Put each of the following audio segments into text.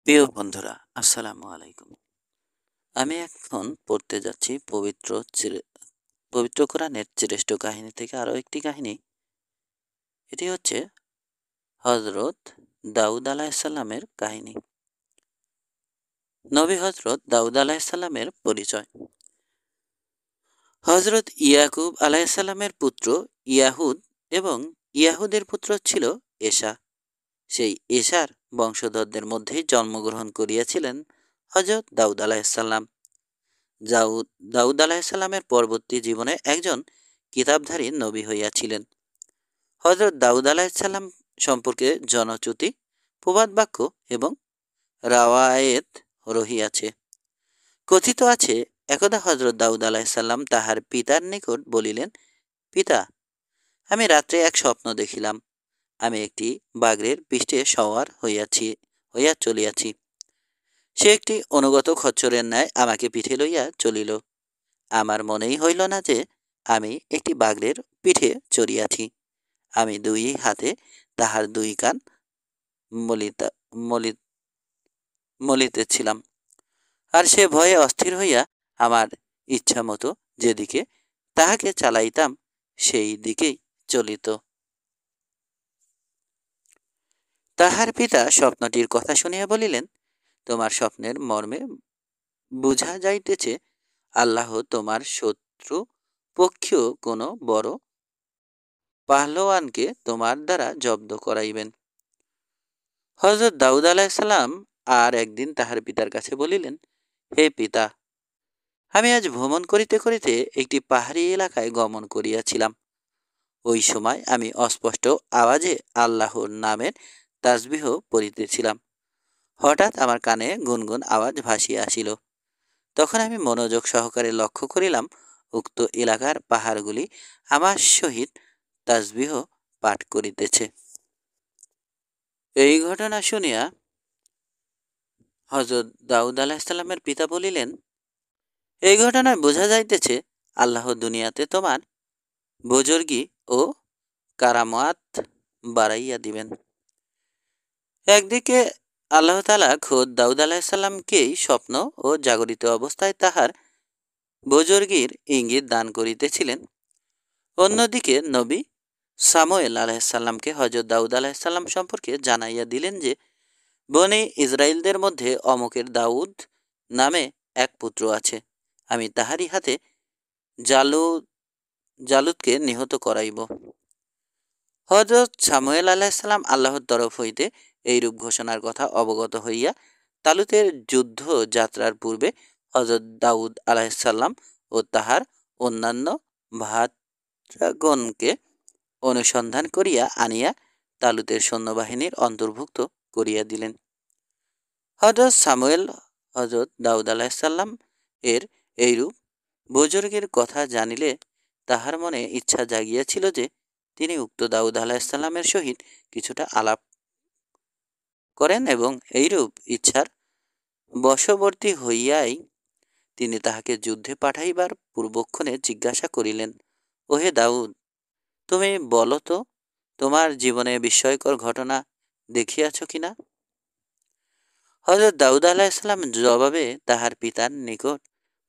প্রিয় বন্ধুরা, আসসালামু আলাইকুম। আমি এখন পড়তে যাচ্ছি পবিত্র কোরআনের শ্রেষ্ঠ কাহিনী থেকে আরও একটি কাহিনী। এটি হচ্ছে হজরত দাউদ আলাহিসাল্লামের কাহিনী। নবী হজরত দাউদ আলাহিসাল্লামের পরিচয়। হজরত ইয়াকুব আলাহিসাল্লামের পুত্র ইয়াহুদ এবং ইয়াহুদের পুত্র ছিল এশা। সেই এশার বংশধরদের মধ্যেই জন্মগ্রহণ করিয়াছিলেন হজরত দাউদ আলাহিসাল্লাম। দাউদ দাউদ আলাহিসাল্লামের পরবর্তী জীবনে একজন কিতাবধারী নবী হইয়াছিলেন। হজরত দাউদ আলাহিসাল্লাম সম্পর্কে জনশ্রুতি, প্রবাদ বাক্য এবং রাওয়ায়েত রহিয়াছে। কথিত আছে, একদা হজরত দাউদ আলাহিসাল্লাম তাহার পিতার নিকট বলিলেন, পিতা, আমি রাত্রে এক স্বপ্ন দেখিলাম। আমি একটি বাঘের পৃষ্ঠে সওয়ার হইয়া চলিয়াছি। সে একটি অনুগত খচ্চরের ন্যায় আমাকে পিঠে লইয়া চলিল। আমার মনেই হইল না যে আমি একটি বাঘের পিঠে চড়িয়াছি। আমি দুই হাতে তাহার দুই কান মলিতা মলি মলিতেছিলাম, আর সে ভয়ে অস্থির হইয়া আমার ইচ্ছা মতো যেদিকে তাহাকে চালাইতাম সেই দিকেই চলিত। তাহার পিতা স্বপ্নটির কথা শুনিয়া বলিলেন, তোমার স্বপ্নের মর্মে বুঝা যাইতেছে আল্লাহ তোমার শত্রু পক্ষীয় কোনো বড় পাহলোয়ানকে তোমার দ্বারা জব্দ করাইবেন। হজরত দাউদ আলাহিসাল্লাম আর একদিন তাহার পিতার কাছে বলিলেন, হে পিতা, আমি আজ ভ্রমণ করিতে করিতে একটি পাহাড়ি এলাকায় গমন করিয়াছিলাম। ওই সময় আমি অস্পষ্ট আওয়াজে আল্লাহর নামের তাসবিহ পড়িতেছিলাম। হঠাৎ আমার কানে গুনগুন আওয়াজ ভাসিয়া আসিল। তখন আমি মনোযোগ সহকারে লক্ষ্য করিলাম, উক্ত এলাকার পাহাড়গুলি আমার সহিত তাসবিহ পাঠ করিতেছে। এই ঘটনা শুনিয়া হজরত দাউদ আলাহিসাল্লামের পিতা বলিলেন, এই ঘটনায় বোঝা যাইতেছে আল্লাহ দুনিয়াতে তোমার বুজুর্গি ও কারামাত বাড়াইয়া দিবেন। একদিকে আল্লাহ তাআলা খোদ দাউদ আলাহিসাল্লামকেই স্বপ্ন ও জাগরিত অবস্থায় তাহার বুজুর্গির ইঙ্গিত দান করিতেছিলেন। অন্যদিকে নবী সামুয়েল আলাহিসাল্লামকে হজরত দাউদ আলাহিসাল্লাম সম্পর্কে জানাইয়া দিলেন যে, বনি ইসরায়েলদের মধ্যে অমুকের দাউদ নামে এক পুত্র আছে। আমি তাহারই হাতে জালুদকে নিহত করাইব। হজরত সামুয়েল আলাহিসাল্লাম আল্লাহর তরফ হইতে এইরূপ ঘোষণার কথা অবগত হইয়া তালুতের যুদ্ধ যাত্রার পূর্বে হজরত দাউদ আলাহিসাল্লাম ও তাহার অন্যান্য ভ্রাতাগণকে অনুসন্ধান করিয়া আনিয়া তালুতের সৈন্যবাহিনীর অন্তর্ভুক্ত করিয়া দিলেন। হজরত সামুয়েল হজরত দাউদ আলাহিসাল্লাম এর এইরূপ বুজুর্গের কথা জানিলে তাহার মনে ইচ্ছা জাগিয়াছিল যে তিনি উক্ত দাউদ আলাহিসাল্লামের সহিত কিছুটা আলাপ করেন, এবং এইরূপ ইচ্ছার বশবর্তী হইয়াই তিনি তাহাকে যুদ্ধে পাঠাইবার পূর্বক্ষণে জিজ্ঞাসা করিলেন, ওহে দাউদ, তুমি বলো তো, তোমার জীবনে বিস্ময়কর ঘটনা দেখিয়াছ কিনা? হজরত দাউদ আলাহিসাল্লাম জবাবে তাহার পিতার নিকট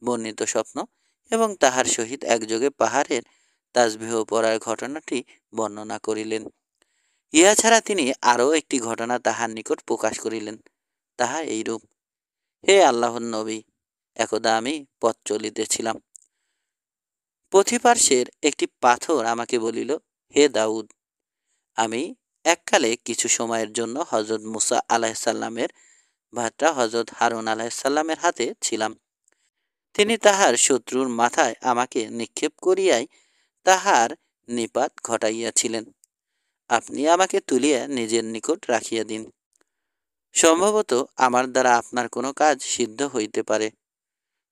বর্ণিত স্বপ্ন এবং তাহার সহিত একযোগে পাহাড়ের তাসবিহ পড়ার ঘটনাটি বর্ণনা করিলেন। ইহা ছাড়া তিনি আরও একটি ঘটনা তাহার নিকট প্রকাশ করিলেন। তাহা এইরূপ, হে আল্লাহর নবী, একদা আমি পথ চলিতেছিলাম। পথিপার্শ্বের একটি পাথর আমাকে বলিল, হে দাউদ, আমি এককালে কিছু সময়ের জন্য হজরত মুসা আলাহিসাল্লামের ভাত্রা হজরত হারুন আলাহিসাল্লামের হাতে ছিলাম। তিনি তাহার শত্রুর মাথায় আমাকে নিক্ষেপ করিয়াই তাহার নিপাত ঘটাইয়াছিলেন। আপনি আমাকে তুলিয়া নিজের নিকট রাখিয়া দিন। সম্ভবত আমার দ্বারা আপনার কোনো কাজ সিদ্ধ হইতে পারে।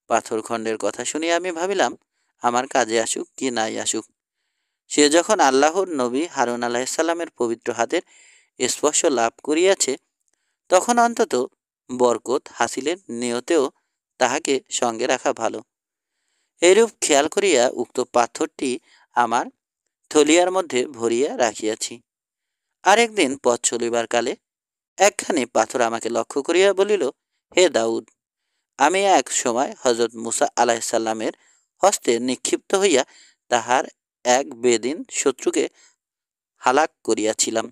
পাথরখণ্ডের কথা শুনিয়া আমি ভাবিলাম, আমার কাজে আসুক কি নাই আসুক, সে যখন আল্লাহর নবী হারুন আলাহিসাল্লামের পবিত্র হাতের স্পর্শ লাভ করিয়াছে, তখন অন্তত বরকত হাসিলের নিয়তেও তাহাকে সঙ্গে রাখা ভালো। এইরূপ খেয়াল করিয়া উক্ত পাথরটি আমার থলিয়ার মধ্যে ভরিয়া রাখিয়াছি। আরেকদিন পথ চলিবার কালে একখানি পাথর আমাকে লক্ষ্য করিয়া বলিল, হে দাউদ, আমি এক সময় হজরত মুসা আলাইসাল্লামের হস্তে নিক্ষিপ্ত হইয়া তাহার এক বেদিন শত্রুকে হালাক করিয়াছিলাম।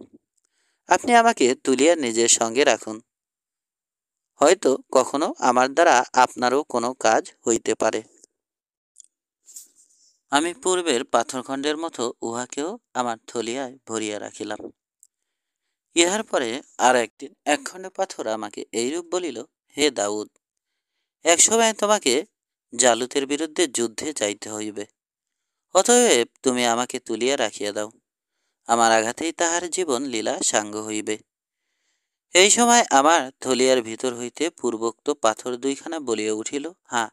আপনি আমাকে তুলিয়া নিজের সঙ্গে রাখুন, হয়তো কখনো আমার দ্বারা আপনারও কোনো কাজ হইতে পারে। আমি পূর্বের পাথরখণ্ডের মতো উহাকেও আমার থলিয়ায় ভরিয়া রাখিলাম। ইহার পরে আর একদিন একখণ্ড পাথর আমাকে এইরূপ বলিল, হে দাউদ, একসময় তোমাকে জালুতের বিরুদ্ধে যুদ্ধে যাইতে হইবে, অতএব তুমি আমাকে তুলিয়া রাখিয়া দাও, আমার আঘাতেই তাহার জীবন লীলা সাঙ্গ হইবে। এই সময় আমার থলিয়ার ভিতর হইতে পূর্বোক্ত পাথর দুইখানা বলিয়া উঠিল, হ্যাঁ,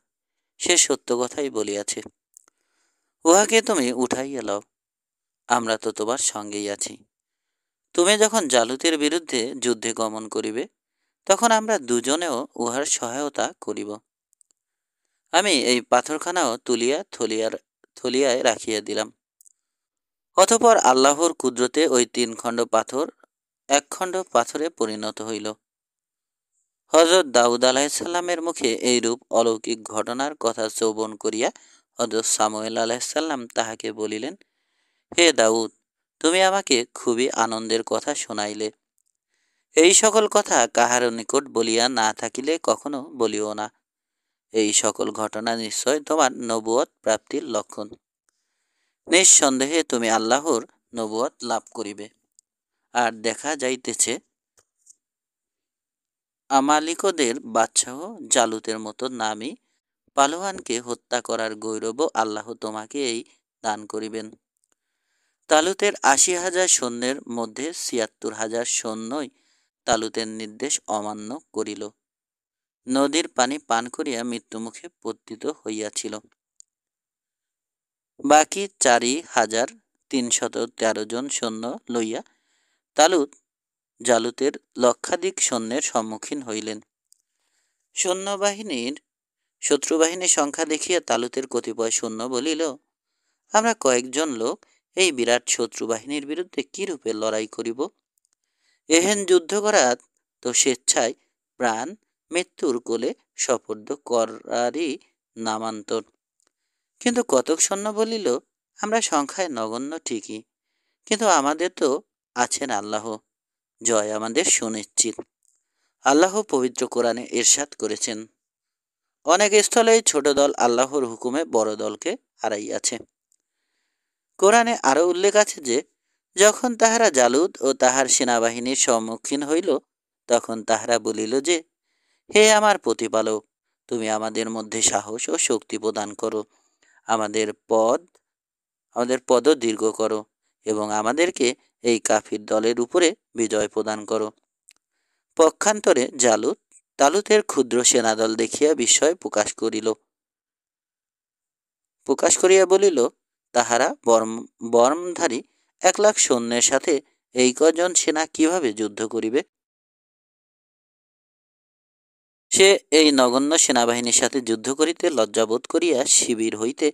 সে সত্য কথাই বলিয়াছে, উহাকে তুমি উঠাইয়া লও, আমরা তো তোমার সঙ্গেই আছি। তুমি যখন জালুতের বিরুদ্ধে যুদ্ধে গমন করিবে, তখন আমরা দুজনেও উহার সহায়তা করিব। আমি এই পাথরখানাও তুলিয়া থলিয়ায় রাখিয়া দিলাম। অতঃপর আল্লাহর কুদরতে ওই 3 খণ্ড পাথর 1 খণ্ড পাথরে পরিণত হইল। হযরত দাউদ আলাইহিসসালামের মুখে এইরূপ অলৌকিক ঘটনার কথা শ্রবণ করিয়া হযরত সামুয়েল আলাইহিসসালাম তাহাকে বলিলেন, হে দাউদ, তুমি আমাকে খুবই আনন্দের কথা শুনাইলে। এই সকল কথা কাহারও নিকট বলিয়া না থাকিলে কখনো বলিও না। এই সকল ঘটনা নিশ্চয় তোমার নবুয়ত প্রাপ্তির লক্ষণ। নিঃসন্দেহে তুমি আল্লাহর নবুয়ত লাভ করিবে। আর দেখা যাইতেছে, আমালিকদের বাদশাহ জালুতের মতো নামী পালোয়ানকে হত্যা করার গৌরবও আল্লাহ তোমাকে এই দান করিবেন। তালুতের 80,000 সৈন্যের মধ্যে 76,000 সৈন্যই তালুতের নির্দেশ অমান্য করিল, নদীর পানি পান করিয়া মৃত্যুমুখে পতিত হইয়াছিল। বাকি 4,313 জন সৈন্য লইয়া তালুত জালুতের লক্ষাধিক সৈন্যের সম্মুখীন হইলেন। সৈন্যবাহিনীর শত্রুবাহিনীর সংখ্যা দেখিয়া তালুতের কতিপয় সৈন্য বলিল, আমরা কয়েকজন লোক এই বিরাট শত্রুবাহিনীর বিরুদ্ধে কিরূপে লড়াই করিব? এহেন যুদ্ধ করা তো স্বেচ্ছায় প্রাণ মৃত্যুর কোলে সপর্দ করারই নামান্তর। কিন্তু কতক সৈন্য বলিল, আমরা সংখ্যায় নগণ্য ঠিকই, কিন্তু আমাদের তো আছেন আল্লাহ, জয় আমাদের সুনিশ্চিত। আল্লাহ পবিত্র কোরআনে ইরশাদ করেছেন, অনেক স্থলেই ছোট দল আল্লাহর হুকুমে বড় দলকে হারাইয়াছে। কোরআনে আরও উল্লেখ আছে যে, যখন তাহারা জালুদ ও তাহার সেনাবাহিনীর সম্মুখীন হইল, তখন তাহারা বলিল যে, হে আমার প্রতিপালক, তুমি আমাদের মধ্যে সাহস ও শক্তি প্রদান করো, আমাদের পদও দীর্ঘ করো এবং আমাদেরকে এই কাফির দলের উপরে বিজয় প্রদান করো। পক্ষান্তরে জালুত তালুতের ক্ষুদ্র সেনাদল দেখিয়া বিস্ময় প্রকাশ করিয়া বলিল, তাহারা বর্মধারী 1,00,000 সৈন্যের সাথে এই কজন সেনা কিভাবে যুদ্ধ করিবে? সে এই নগণ্য সেনাবাহিনীর সাথে যুদ্ধ করিতে লজ্জাবোধ করিয়া শিবির হইতে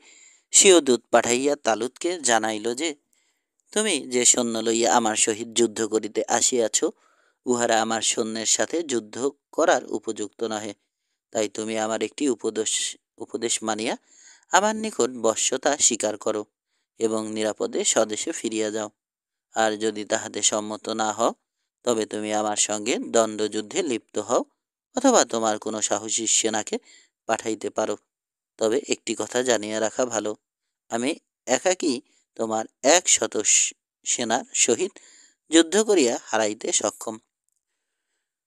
স্বীয় দূত পাঠাইয়া তালুতকে জানাইল যে, তুমি যে সৈন্য লইয়া আমার সহিত যুদ্ধ করিতে আসিয়াছ, উহারা আমার সৈন্যের সাথে যুদ্ধ করার উপযুক্ত নহে। তাই তুমি আমার একটি উপদেশ মানিয়া আমার নিকট বশ্যতা স্বীকার করো এবং নিরাপদে স্বদেশে ফিরিয়া যাও। আর যদি তাহাতে সম্মত না হও, তবে তুমি আমার সঙ্গে দ্বন্দ্বযুদ্ধে লিপ্ত হও অথবা তোমার কোনো সাহসী সেনাকে পাঠাইতে পারো। তবে একটি কথা জানিয়া রাখা ভালো, আমি একাকী তোমার 100 সেনার সহিত যুদ্ধ করিয়া হারাইতে সক্ষম।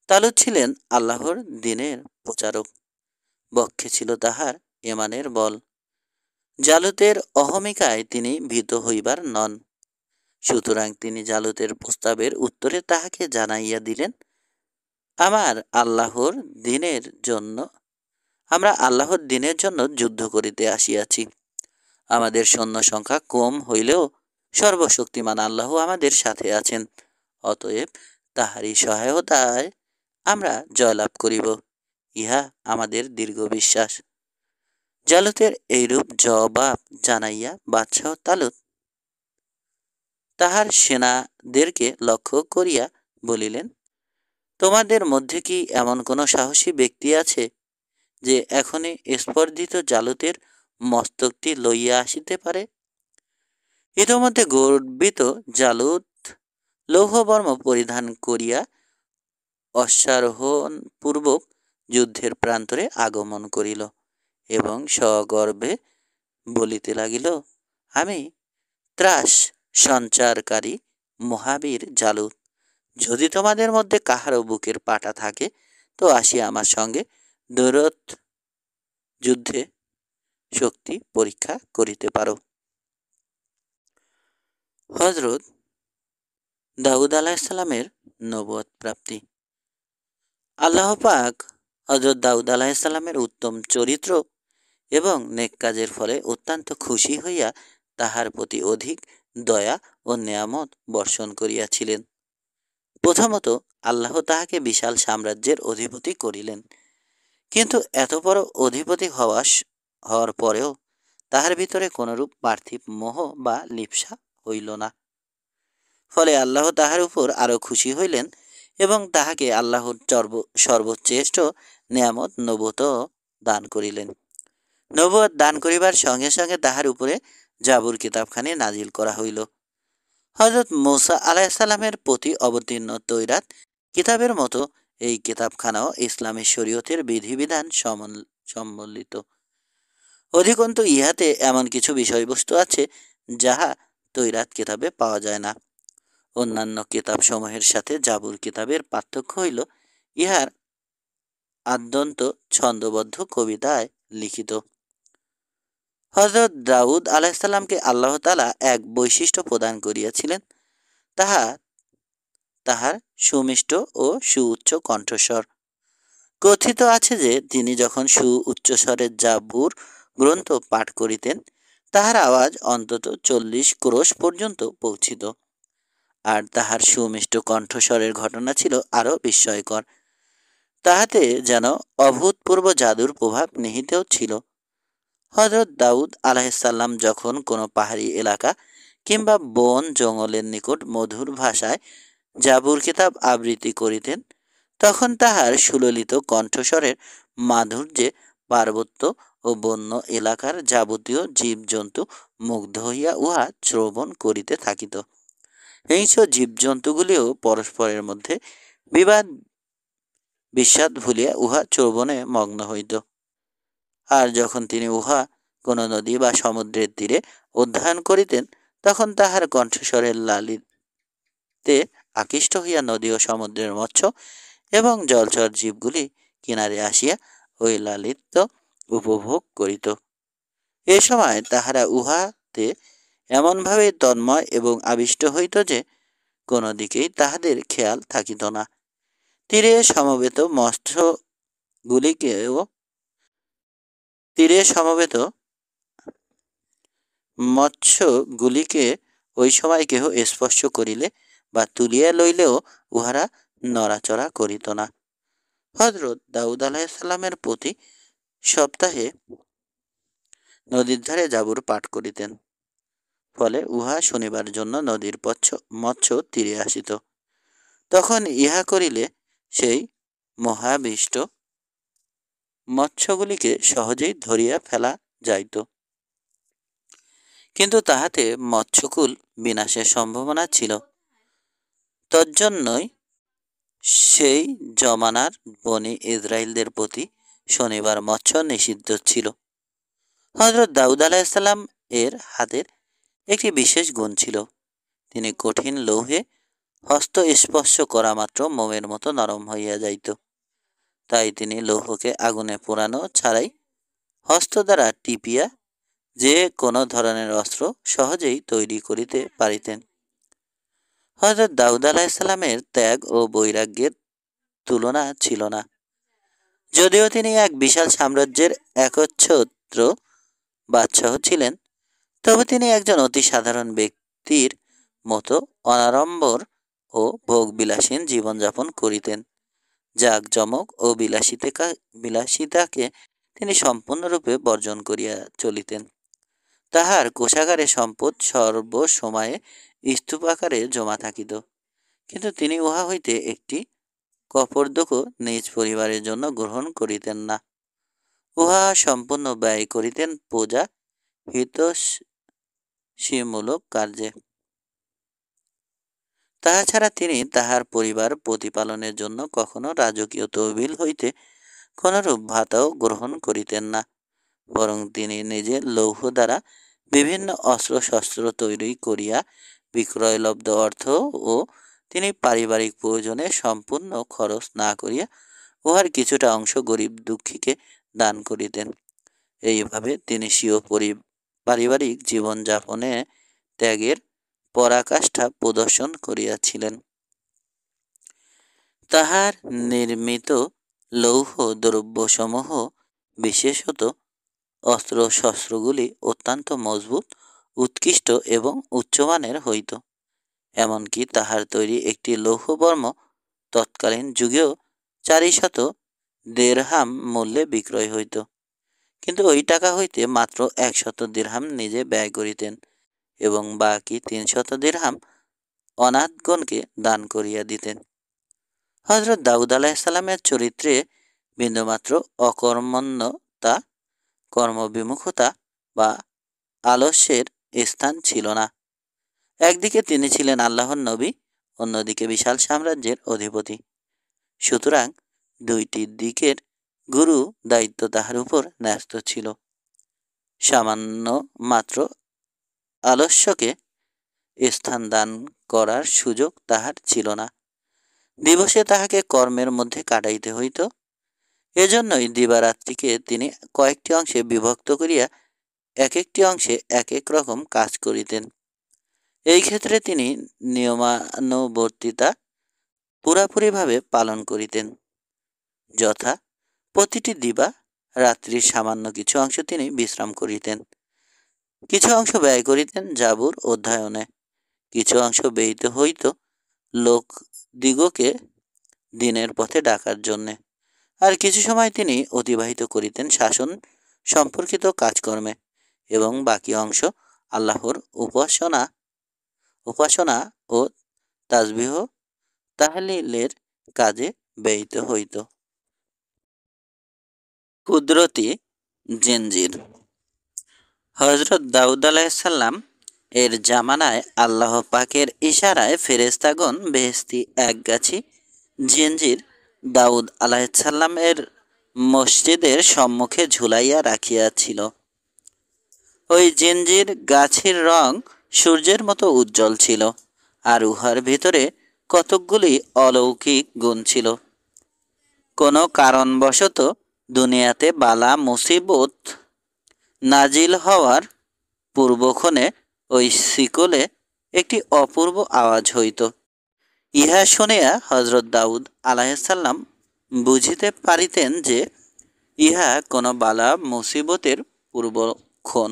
তালুত ছিলেন আল্লাহর দ্বীনের প্রচারক, বক্ষে ছিল তাহার ঈমানের বল। জালুতের অহমিকায় তিনি ভীত হইবার নন। সুতরাং তিনি জালুতের প্রস্তাবের উত্তরে তাহাকে জানাইয়া দিলেন, আমরা আল্লাহর দ্বীনের জন্য যুদ্ধ করিতে আসিয়াছি। আমাদের সৈন্য সংখ্যা কম হইলেও সর্বশক্তিমান আল্লাহ আমাদের সাথে আছেন, অতএব তাহারই সহায়তায় আমরা জয়লাভ করিব, ইহা আমাদের দীর্ঘ বিশ্বাস। জালুতের এইরূপ জবাব জানাইয়া বাদশাহ তালুত তাহার সেনাদেরকে লক্ষ্য করিয়া বলিলেন, তোমাদের মধ্যে কি এমন কোনো সাহসী ব্যক্তি আছে যে এখনই স্পর্ধিত জালুতের মস্তকটি লইয়া আসিতে পারে? ইতোমধ্যে গর্বিত জালুত লৌহবর্ম পরিধান করিয়া অশ্বারোহণপূর্বক যুদ্ধের প্রান্তরে আগমন করিল এবং সগর্বে বলিতে লাগিল, আমি ত্রাস সঞ্চারকারী মহাবীর জালুত। যদি তোমাদের মধ্যে কাহারও বুকের পাটা থাকে তো আসিয়া আমার সঙ্গে দৈরথ যুদ্ধে শক্তি পরীক্ষা করিতে পারো। হজরত দাউদ আলাহিসাল্লামের নবুয়ত প্রাপ্তি। আল্লাহ পাক হজরত দাউদ আলাহিসাল্লামের উত্তম চরিত্র এবং নেক কাজের ফলে অত্যন্ত খুশি হইয়া তাহার প্রতি অধিক দয়া ও নেয়ামত বর্ষণ করিয়াছিলেন। প্রথমত আল্লাহ তাহাকে বিশাল সাম্রাজ্যের অধিপতি করিলেন, কিন্তু এত বড় অধিপতি হওয়ার পরেও তাহার ভিতরে কোনরূপ পার্থিব মোহ বা লিপ্সা হইল না। ফলে আল্লাহ তাহার উপর আরও খুশি হইলেন এবং তাহাকে আল্লাহর সর্বশ্রেষ্ঠ নেয়ামত নবুয়ত দান করিলেন। নবুয়ত দান করিবার সঙ্গে সঙ্গে তাহার উপরে জাবুর কিতাবখানি নাজিল করা হইল। হজরত মূসা আলাইসাল্লামের প্রতি অবতীর্ণ তৈরাত কিতাবের মতো এই কিতাবখানাও ইসলামী শরীয়তের বিধিবিধান সম্বলিত। অধিকন্তু ইহাতে এমন কিছু বিষয়বস্তু আছে যাহা তৈরাত কিতাবে পাওয়া যায় না। অন্যান্য কিতাবসমূহের সাথে জাবুর কিতাবের পার্থক্য হইল ইহার আদ্যন্ত ছন্দবদ্ধ কবিতায় লিখিত। হজরত দাউদ আলাইসাল্লামকে আল্লাহ তাআলা এক বৈশিষ্ট্য প্রদান করিয়াছিলেন, তাহার সুমিষ্ট ও সুউচ্চ কণ্ঠস্বর। কথিত আছে যে তিনি যখন উচ্চস্বরের জাবুর গ্রন্থ পাঠ করিতেন তাহার আওয়াজ অন্তত 40 ক্রোশ পর্যন্ত পৌঁছিত। আর তাহার সুমিষ্ট কণ্ঠস্বরের ঘটনা ছিল আরও বিস্ময়কর। তাহাতে যেন অভূতপূর্ব জাদুর প্রভাব নিহিতও ছিল। হজরত দাউদ আলাহিসাল্লাম যখন কোনো পাহাড়ি এলাকা কিংবা বন জঙ্গলের নিকট মধুর ভাষায় জাবুর কিতাব আবৃত্তি করিতেন তখন তাহার সুললিত কণ্ঠস্বরের মাধুর্যে পার্বত্য ও বন্য এলাকার যাবতীয় জীবজন্তু মুগ্ধ হইয়া উহা শ্রবণ করিতে থাকিত। হিংস্র জীবজন্তুগুলিও পরস্পরের মধ্যে বিবাদ বিস্বাদ ভুলিয়া উহা শ্রবণে মগ্ন হইত। আর যখন তিনি উহা কোনো নদী বা সমুদ্রের তীরে অধ্যয়ন করিতেন তখন তাহার কণ্ঠস্বরের লালিতে আকৃষ্ট হইয়া নদী ও সমুদ্রের মৎস্য এবং জলচর জীবগুলি কিনারে আসিয়া ওই লালিত্য উপভোগ করিত। এ সময় তাহারা উহাতে এমনভাবে তন্ময় এবং আবিষ্ট হইত যে কোনো দিকেই তাহাদের খেয়াল থাকিত না। তীরে সমবেত মৎস্যগুলিকে ওই সময় কেহ স্পর্শ করিলে বা তুলিয়া লইলেও উহারা নড়াচড়া করিত না। হজরত দাউদ আলাহিসাল্লামের প্রতি সপ্তাহে নদীর ধারে জাবুর পাঠ করিতেন। ফলে উহা শুনিবার জন্য নদীর মৎস্য তীরে আসিত। তখন ইহা করিলে সেই মহাবিষ্ট মৎস্যগুলিকে সহজেই ধরিয়া ফেলা যাইত, কিন্তু তাহাতে মৎস্যকুল বিনাশের সম্ভাবনা ছিল। তজ্জন্যই সেই জমানার বনি ইসরায়েলদের প্রতি শনিবার মৎস্য নিষিদ্ধ ছিল। হজরত দাউদ আলাহিসাল্লাম এর হাতের একটি বিশেষ গুণ ছিল, তিনি কঠিন লৌহে হস্ত স্পর্শ করা মাত্র মোমের মতো নরম হইয়া যাইত। তাই তিনি লৌহকে আগুনে পোড়ানো ছাড়াই হস্ত দ্বারা টিপিয়া যে কোনো ধরনের অস্ত্র সহজেই তৈরি করিতে পারিতেন। হজরত দাউদ আলাহিসাল্লামের ত্যাগ ও বৈরাগ্যের তুলনা ছিল না। যদিও তিনি এক বিশাল সাম্রাজ্যের একচ্ছত্র বাদশাহ ছিলেন, তবে তিনি একজন অতি সাধারণ ব্যক্তির মতো অনাড়ম্বর ও ভোগবিলাসীন জীবনযাপন করিতেন। জাঁকজমক ও বিলাসিতাকে তিনি সম্পূর্ণরূপে বর্জন করিয়া চলিতেন। তাহার কোষাগারে সম্পদ সর্বসময়ে স্তূপাকারে জমা থাকিত, কিন্তু তিনি উহা হইতে একটি কপর্দক নিজ পরিবারের জন্য গ্রহণ করিতেন না। উহা সম্পূর্ণ ব্যয় করিতেন পূজা হিতৈষীমূলক কার্যে। তাহা ছাড়া তিনি তাহার পরিবার প্রতিপালনের জন্য কখনো রাজকীয় তহবিল হইতে কোনরূপ ভাতাও গ্রহণ করিতেন না, বরং তিনি নিজে লৌহ দ্বারা বিভিন্ন অস্ত্রশস্ত্র তৈরি করিয়া বিক্রয়লব্ধ অর্থ ও তিনি পারিবারিক প্রয়োজনে সম্পূর্ণ খরচ না করিয়া উহার কিছুটা অংশ গরিব দুঃখীকে দান করিতেন। এইভাবে তিনি স্বীয় পারিবারিক জীবনযাপনে ত্যাগের পরাকাষ্ঠা প্রদর্শন করিয়াছিলেন। তাহার নির্মিত লৌহ দ্রব্যসমূহ, বিশেষত অস্ত্রশস্ত্রগুলি অত্যন্ত মজবুত, উৎকৃষ্ট এবং উচ্চমানের হইত। এমনকি তাহার তৈরি একটি লৌহবর্ম তৎকালীন যুগেও 400 দিরহাম মূল্যে বিক্রয় হইত, কিন্তু ওই টাকা হইতে মাত্র 100 দিরহাম নিজে ব্যয় করিতেন এবং বাকি 300 দিরহাম অনাথগণকে দান করিয়া দিতেন। হযরত দাউদ আলাইহিসসালামের চরিত্রে বিন্দুমাত্র অকর্মণ্যতা, কর্মবিমুখতা বা আলস্যের স্থান ছিল না। একদিকে তিনি ছিলেন আল্লাহর নবী, অন্যদিকে বিশাল সাম্রাজ্যের অধিপতি। সুতরাং দুইটি দিকের গুরু দায়িত্ব তাহার উপর ন্যস্ত ছিল। সামান্য মাত্র আলস্যকে স্থান দান করার সুযোগ তাহার ছিল না। দিবসে তাহাকে কর্মের মধ্যে কাটাইতে হইত। এজন্যই দিবারাত্রিকে তিনি কয়েকটি অংশে বিভক্ত করিয়া এক একটি অংশে এক এক রকম কাজ করিতেন। এই ক্ষেত্রে তিনি নিয়মানুবর্তিতা পুরাপুরিভাবে পালন করিতেন, যথা প্রতিটি দিবা রাত্রির সামান্য কিছু অংশ তিনি বিশ্রাম করিতেন, কিছু অংশ ব্যয় করিতেন জাবুর অধ্যয়নে, কিছু অংশ ব্যয়িত হইত লোকদিগকে দিনের পথে ডাকার জন্যে, আর কিছু সময় তিনি অতিবাহিত করিতেন শাসন সম্পর্কিত কাজকর্মে, এবং বাকি অংশ আল্লাহর উপাসনা ও তাসবিহ তাহলিলের কাজে ব্যয়িত হইত। কুদরতি জিনজির। হযরত দাউদ আলাইহিসসালাম এর জামানায় আল্লাহ পাকের ইশারায় ফেরেশতাগণ বেহেশতি একগাছি জিনজির দাউদ আলাইহিসসালাম এর মসজিদের সম্মুখে ঝুলাইয়া রাখিয়াছিল। ওই জিনজির গাছের রং সূর্যের মতো উজ্জ্বল ছিল, আর উহার ভিতরে কতকগুলি অলৌকিক গুণ ছিল। কোনো কারণবশত দুনিয়াতে বালা মুসিবত নাজিল হওয়ার পূর্বক্ষণে ওই শিকলে একটি অপূর্ব আওয়াজ হইত। ইহা শুনিয়া হযরত দাউদ আলাইহিসসালাম বুঝিতে পারিতেন যে ইহা কোনো বালা মুসিবতের পূর্বক্ষণ।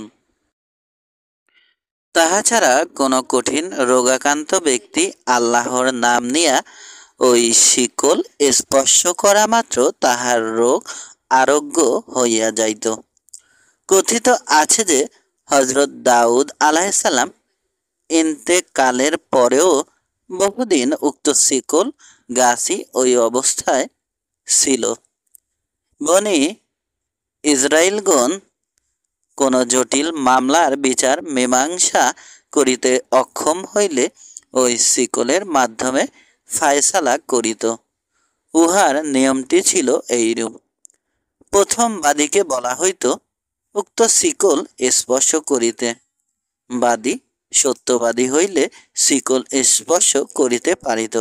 তাহা ছাড়া কোনো কঠিন রোগাক্রান্ত ব্যক্তি আল্লাহর নাম নিয়া ওই শিকল স্পর্শ করা মাত্র তাহার রোগ আরোগ্য হইয়া যাইত। কথিত আছে যে হযরত দাউদ আলাইহিসসালাম ইন্তেকালের পরেও বহুদিন উক্ত শিকল গাছই ওই অবস্থায় ছিল। বনি ইসরাইলগণ কোনো জটিল মামলার বিচার মীমাংসা করিতে অক্ষম হইলে ওই শিকলের মাধ্যমে ফায়সালা করিত। উহার নিয়মটি ছিল এইরূপ: প্রথম বাদীকে বলা হইত উক্ত শিকল স্পর্শ করিতে। বাদী সত্যবাদী হইলে শিকল স্পর্শ করিতে পারিত,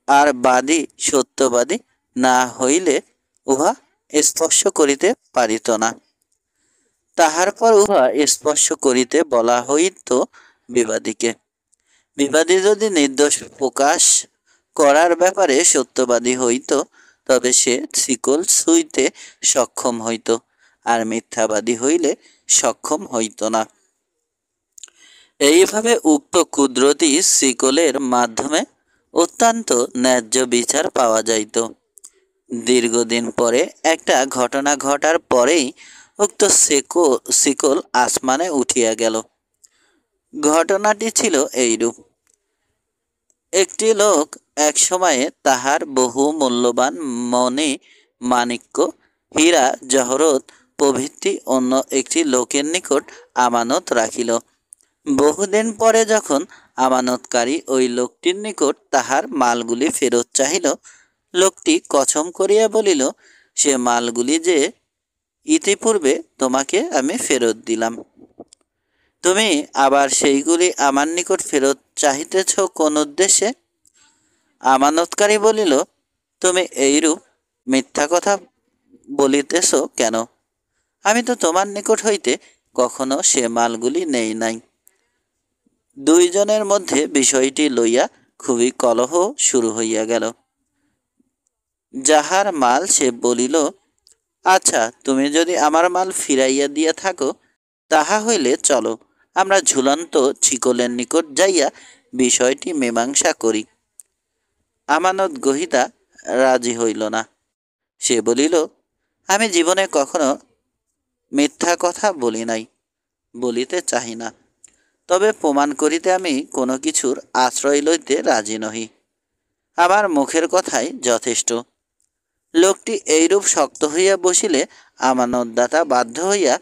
আর বাদী সত্যবাদী না হইলে উহা স্পর্শ করিতে পারিত না। তাহার পর উহা স্পর্শ করিতে বলা হইত বিবাদীকে। বিবাদী যদি নির্দোষ প্রকাশ করার ব্যাপারে সত্যবাদী হইত, তবে সে শিকল ছুঁইতে সক্ষম হইত, আর মিথ্যাবাদী হইলে সক্ষম হইত না। এইভাবে উক্ত কুদরতি শিকলের মাধ্যমে অত্যন্ত ন্যায্য বিচার পাওয়া যাইত। দীর্ঘদিন পরে একটা ঘটনা ঘটার পরেই উক্ত শিকল আসমানে উঠিয়া গেল। ঘটনাটি ছিল এইরূপ: একটি লোক এক সময়ে তাহার বহু মূল্যবান মণি মাণিক্য হীরা জহরত প্রভৃতি অন্য একটি লোকের নিকট আমানত রাখিল। বহুদিন পরে যখন আমানতকারী ওই লোকটির নিকট তাহার মালগুলি ফেরত চাহিল, লোকটি কছম করিয়া বলিল, সে মালগুলি যে ইতিপূর্বে তোমাকে আমি ফেরত দিলাম, তুমি আবার সেইগুলি আমার নিকট ফেরত চাহিতেছ কোন উদ্দেশ্যে? আমানতকারী বলিল, তুমি এইরূপ মিথ্যা কথা বলিতেছ কেন? আমি তো তোমার নিকট হইতে কখনো সে মালগুলি নেই নাই। দুইজনের মধ্যে বিষয়টি লইয়া খুবই কলহ শুরু হইয়া গেল। যাহার মাল সে বলিল, আচ্ছা, তুমি যদি আমার মাল ফিরাইয়া দিয়া থাকো, তাহা হইলে চলো আমরা ঝুলন্ত ছিকলের নিকট যাইয়া বিষয়টি মীমাংসা করি। আমানত গ্রহীতা রাজি হইল না। সে বলিল, আমি জীবনে কখনো মিথ্যা কথা বলি নাই, বলিতে চাহি না, তবে প্রমাণ করিতে আমি কোনো কিছুর আশ্রয় লইতে রাজি নহি। আমার মুখের কথাই যথেষ্ট। লোকটি এইরূপ শক্ত হইয়া বসিলে আমানতদাতা বাধ্য হইয়া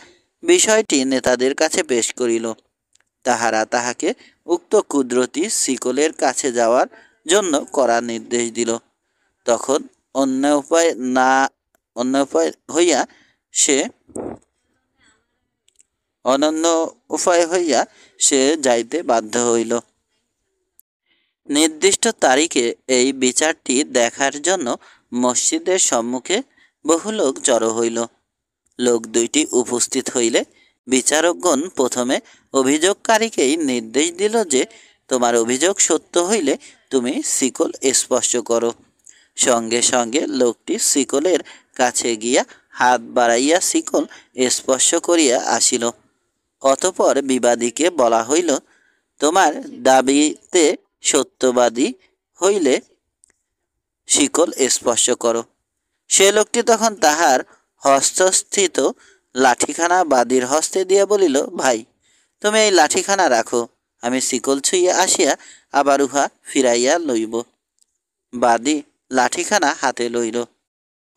বিষয়টি নেতাদের কাছে পেশ করিল। তাহারা তাহাকে উক্ত কুদরতি শিকলের কাছে যাওয়ার জন্য কড়া নির্দেশ দিল। তখন অন্য উপায় হইয়া সে অনন্য উপায় হইয়া সে যাইতে বাধ্য হইল। নির্দিষ্ট তারিখে এই বিচারটি দেখার জন্য মসজিদের সম্মুখে বহু লোক জড়ো হইল। লোক দুইটি উপস্থিত হইলে বিচারকগণ প্রথমে অভিযোগকারীকেই নির্দেশ দিল যে, তোমার অভিযোগ সত্য হইলে তুমি শিকল স্পর্শ করো। সঙ্গে সঙ্গে লোকটি শিকলের কাছে গিয়া হাত বাড়াইয়া শিকল স্পর্শ করিয়া আসিল। অতঃপর বিবাদীকে বলা হইল, তোমার দাবিতে সত্যবাদী হইলে শিকল স্পর্শ করো। সে লোকটি তখন তাহার হস্তস্থিত লাঠিখানা বাদীর হস্তে দিয়া বলিল, ভাই, তুমি এই লাঠিখানা রাখো, আমি শিকল ছুঁইয়া আসিয়া আবার উহা ফিরাইয়া লইব। বাদী লাঠিখানা হাতে লইল।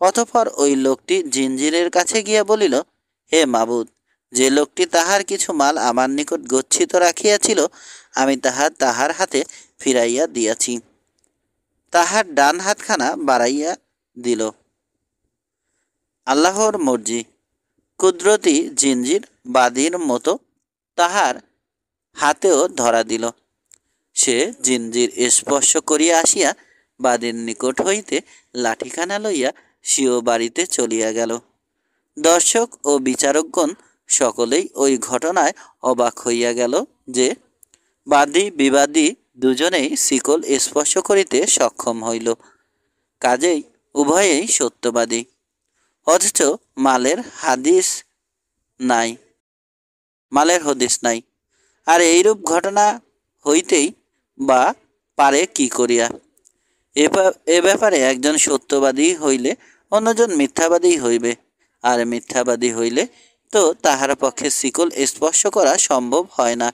অতঃপর ওই লোকটি জিঞ্জিরের কাছে গিয়া বলিল, হে মাবুদ, যে লোকটি তাহার কিছু মাল আমার নিকট গচ্ছিত রাখিয়াছিল, আমি তাহার হাতে ফিরাইয়া দিয়াছি। তাহার ডান হাতখানা বাড়াইয়া দিল। আল্লাহর মর্জি। কুদরতি জিঞ্জির বাদীর মতো তাহার হাতেও ধরা দিল। সে জিঞ্জির স্পর্শ করিয়া আসিয়া বাদীর নিকট হইতে লাঠিখানা লইয়া স্বীয় বাড়িতে চলিয়া গেল। দর্শক ও বিচারকগণ সকলেই ওই ঘটনায় অবাক হইয়া গেল যে, বাদী বিবাদী দুজনেই শিকল স্পর্শ করিতে সক্ষম হইল, কাজেই উভয়েই সত্যবাদী, অথচ মালের হদিস নাই। আর এইরূপ ঘটনা হইতেই বা পারে কি করিয়া? এ ব্যাপারে একজন সত্যবাদী হইলে অন্যজন মিথ্যাবাদী হইবে, আর মিথ্যাবাদী হইলে তো তাহার পক্ষে শিকল স্পর্শ করা সম্ভব হয় না।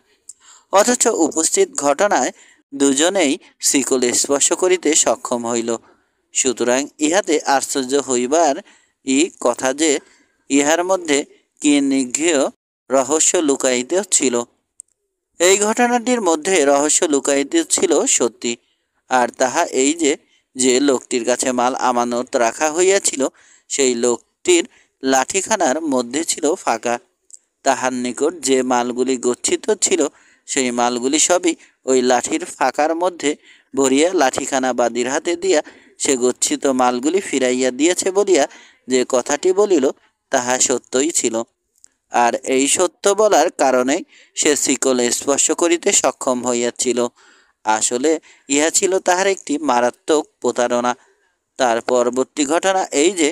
অথচ উপস্থিত ঘটনায় দুজনেই শিকল স্পর্শ করিতে সক্ষম হইল। সুতরাং ইহাতে আশ্চর্য হইবার কথা যে, ইহার মধ্যে কি নিগূঢ় রহস্য লুকায়িত ছিল। এই ঘটনাটির মধ্যে রহস্য লুকায়িত ছিল সত্যি, আর তাহা এই যে, যে লোকটির কাছে মাল আমানত রাখা হইয়াছিল, সেই লোকটির লাঠিখানার মধ্যে ছিল ফাঁকা। তাহার নিকট যে মালগুলি গচ্ছিত ছিল, সেই মালগুলি সবই ওই লাঠির ফাঁকার মধ্যে ভরিয়া লাঠিখানা বাদীর হাতে দিয়া সে গচ্ছিত মালগুলি ফিরাইয়া দিয়েছে বলিয়া যে কথাটি বলিল, তাহা সত্যই ছিল। আর এই সত্য বলার কারণে সে শিকল স্পর্শ করিতে সক্ষম হইয়াছিল। আসলে ইহা ছিল তাহার একটি মারাত্মক প্রতারণা। তার পরবর্তী ঘটনা এই যে,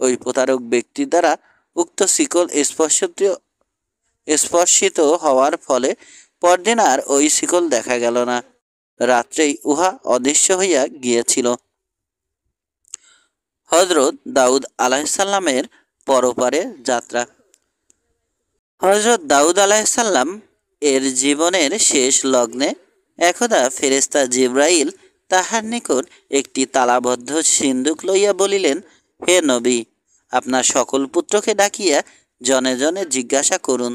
ওই প্রতারক ব্যক্তি দ্বারা উক্ত শিকল স্পর্শিত হওয়ার ফলে পরদিন আর ওই শিকল দেখা গেল না। রাত্রেই উহা অদৃশ্য হইয়া গিয়েছিল। হযরত দাউদ আলাইহিসসালামের পরপারে যাত্রা। হযরত দাউদ আলাইহিসসালাম এর জীবনের শেষ লগ্নে একদা ফেরেশতা জিবরাইল তাহার নিকট একটি তালাবদ্ধ সিন্দুক লইয়া বলিলেন, হে নবী, আপনার সকল পুত্রকে ডাকিয়া জনে জনে জিজ্ঞাসা করুন,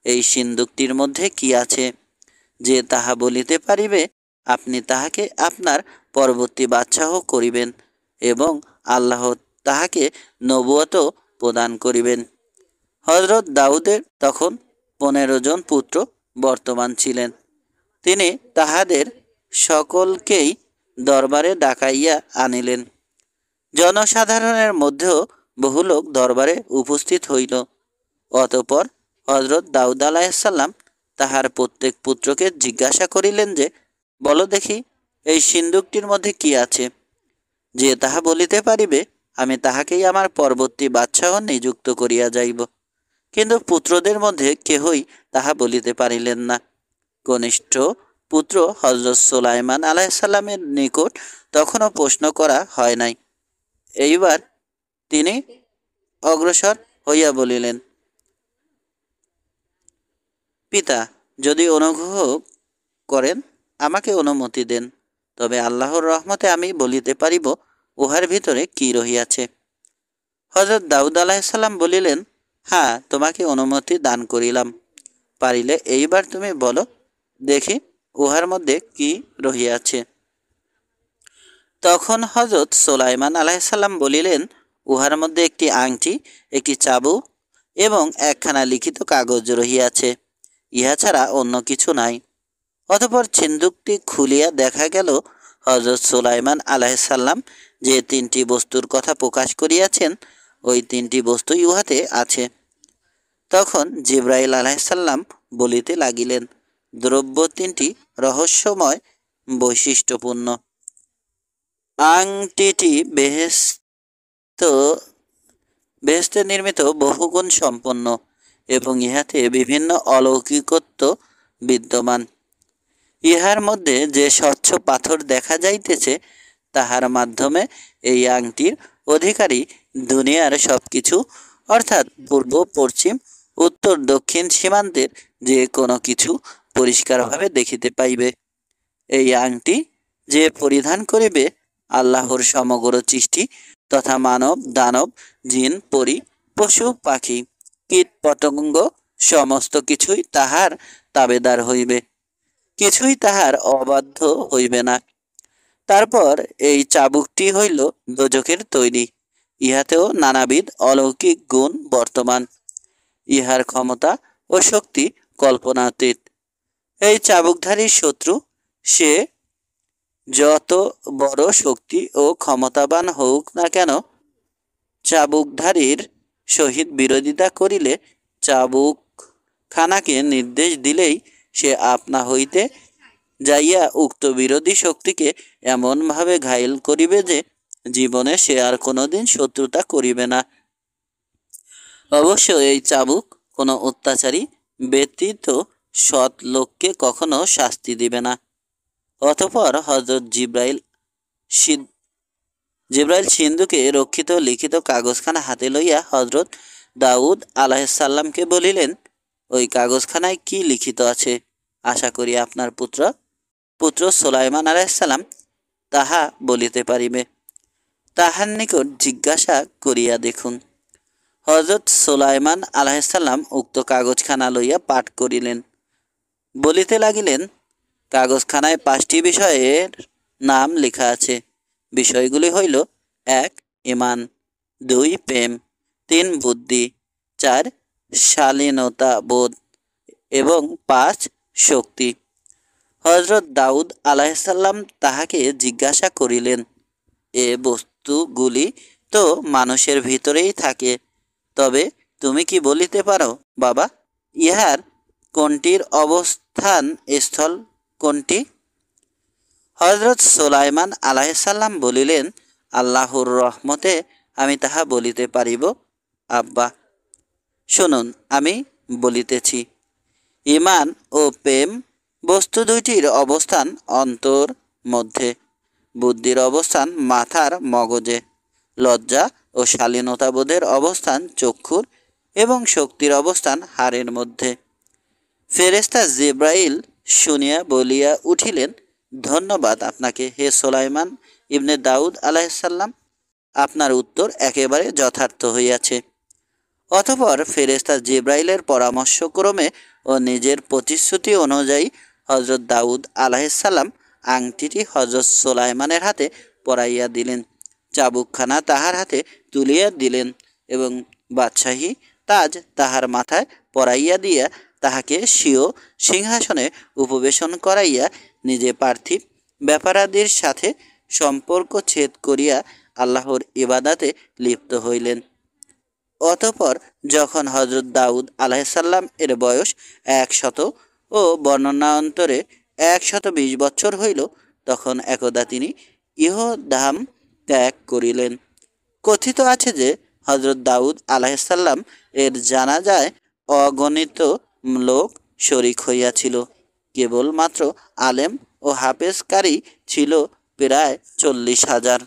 এই সিন্দুকটির মধ্যে কি আছে। যে তাহা বলিতে পারিবে, আপনি তাহাকে আপনার পরবর্তী বাদশাহ করিবেন এবং আল্লাহ তাহাকে নবুয়ত প্রদান করিবেন। হযরত দাউদের তখন 15 জন পুত্র বর্তমান ছিলেন। তিনি তাহাদের সকলকেই দরবারে ডাকাইয়া আনিলেন। জনসাধারণের মধ্যেও বহু লোক দরবারে উপস্থিত হইল। অতঃপর হযরত দাউদ আলাইহিসসালাম তাহার প্রত্যেক পুত্রকে জিজ্ঞাসা করিলেন যে, বলো দেখি, এই সিন্দুকটির মধ্যে কি আছে। যে তাহা বলিতে পারিবে, আমি তাহাকেই আমার পরবর্তী বাদশাহ নিযুক্ত করিয়া যাইব। কিন্তু পুত্রদের মধ্যে কেহই তাহা বলিতে পারিলেন না। কনিষ্ঠ পুত্র হযরত সুলাইমান আলাইহিসসালামের নিকট তখনও প্রশ্ন করা হয় নাই। এইবার তিনি অগ্রসর হইয়া বলিলেন, পিতা, যদি অনুগ্রহ করেন আমাকে অনুমতি দেন, তবে আল্লাহর রহমতে আমি বলিতে পারিব উহার ভিতরে কি রহিয়াছে। হযরত দাউদ আলাইহিসসালাম বলিলেন, হ্যাঁ, তোমাকে অনুমতি দান করিলাম। পারিলে এইবার তুমি বলো দেখি উহার মধ্যে কি রহিয়াছে। তখন হযরত সুলাইমান আলাইহিসসালাম বলিলেন, উহার মধ্যে একটি আংটি, একটি চাবুক এবং একখানা লিখিত কাগজ রহিয়াছে, ইহা ছাড়া অন্য কিছু নাই। অতঃপর সিন্দুকটি খুলিয়া দেখা গেল, হযরত সুলাইমান আলাইহিসসালাম যে 3টি বস্তুর কথা প্রকাশ করিয়াছেন, ওই 3টি বস্তুই উহাতে আছে। তখন জিবরাইল আলাইহিসসালাম বলিতে লাগিলেন, দ্রব্য 3টি রহস্যময় বৈশিষ্ট্যপূর্ণ। আংটিটি বেহেশতে নির্মিত বহুগুণ সম্পন্ন এবং ইহাতে বিভিন্ন অলৌকিকত্ব বিদ্যমান। ইহার মধ্যে যে স্বচ্ছ পাথর দেখা যাইতেছে, তাহার মাধ্যমে এই আংটির অধিকারী দুনিয়ার সব কিছু, অর্থাৎ পূর্ব পশ্চিম উত্তর দক্ষিণ সীমান্তের যে কোনো কিছু পরিষ্কারভাবে দেখিতে পাইবে। এই আংটি যে পরিধান করিবে, আল্লাহর সমগ্র সৃষ্টি তথা মানব দানব জিন পরি পশু পাখি কীট পতঙ্গ সমস্ত কিছুই তাহার তাবেদার হইবে, কিছুই তাহার অবাধ্য হইবে না। তারপর এই চাবুকটি হইল দোজখের তৈরি। ইহাতেও নানাবিধ অলৌকিক গুণ বর্তমান। ইহার ক্ষমতা ও শক্তি কল্পনাতীত। এই চাবুকধারী শত্রু সে যত বড় শক্তি ও ক্ষমতাবান হউক না কেন, চাবুকধারীর সহিত বিরোধিতা করিলে, চাবুক খানাকে নির্দেশ দিলেই সে আপনা হইতে যাইয়া উক্ত বিরোধী শক্তিকে এমনভাবে ঘায়েল করিবে যে জীবনে সে আর কোনোদিন শত্রুতা করিবে না। অবশ্য এই চাবুক কোনো অত্যাচারী ব্যতীত সৎ লোককে কখনো শাস্তি দিবে না। অতঃপর হযরত জিবরাইল সিন্ধুকে রক্ষিত লিখিত কাগজখানা হাতে লইয়া হযরত দাউদ আলাইহিসসালামকে বলিলেন, ওই কাগজখানায় কি লিখিত আছে? আশা করি আপনার পুত্র সুলাইমান আলাইহিসসালাম তাহা বলিতে পারিবে। তাহার নিকট জিজ্ঞাসা করিয়া দেখুন। হযরত সুলাইমান আলাইহিসসালাম উক্ত কাগজখানা লইয়া পাঠ করিলেন। বলিতে লাগিলেন, কাগজখানায় 5টি বিষয়ের নাম লেখা আছে। বিষয়গুলি হইল: 1. ঈমান, 2. প্রেম, 3. বুদ্ধি, 4. শালীনতা বোধ এবং 5. শক্তি। হযরত দাউদ আলাইহিসসালাম তাহাকে জিজ্ঞাসা করিলেন, এ বস্তুগুলি তো মানুষের ভিতরেই থাকে, তবে তুমি কি বলিতে পারো বাবা, ইহার কোনটির অবস্থান স্থল কোনটি? হযরত সুলাইমান আলাইহিসসালাম বলিলেন, আল্লাহর রহমতে আমি তাহা বলিতে পারিব আব্বা। শুনুন, আমি বলিতেছি। ঈমান ও প্রেম বস্তু দুইটির অবস্থান অন্তর মধ্যে, বুদ্ধির অবস্থান মাথার মগজে, লজ্জা ও শালীনতাবোধের অবস্থান চক্ষুর এবং শক্তির অবস্থান হাড়ের মধ্যে। ফেরেশতা জিবরাইল শুনিয়া বলিয়া উঠিলেন, ধন্যবাদ আপনাকে হে সোলাইমান ইবনে দাউদ আলাইসাল্লাম, আপনার উত্তর একেবারে যথার্থ হইয়াছে। অতঃপর ফেরেশতা জিব্রাইলের পরামর্শক্রমে ও নিজের প্রতিশ্রুতি অনুযায়ী হজরত দাউদ আলাইসাল্লাম আংটিটি হজরত সোলাইমানের হাতে পরাইয়া দিলেন, চাবুকখানা তাহার হাতে তুলিয়া দিলেন এবং বাদশাহী তাজ তাহার মাথায় পরাইয়া দিয়া তাহাকে স্বীয় সিংহাসনে উপবেশন করাইয়া নিজে পার্থিব ব্যাপারাদির সাথে সম্পর্ক ছেদ করিয়া আল্লাহর ইবাদাতে লিপ্ত হইলেন। অতঃপর যখন হজরত দাউদ আলাইসাল্লাম এর বয়স 100 ও বর্ণনান্তরে 120 বৎসর হইল, তখন একদা তিনি ইহধাম ত্যাগ করিলেন। কথিত আছে যে হজরত দাউদ আলাইসাল্লাম এর জানাজায় অগণিত লোক শরিক হইয়াছিল, কেবলমাত্র আলেম ও হাফেজকারী ছিল প্রায় 40,000।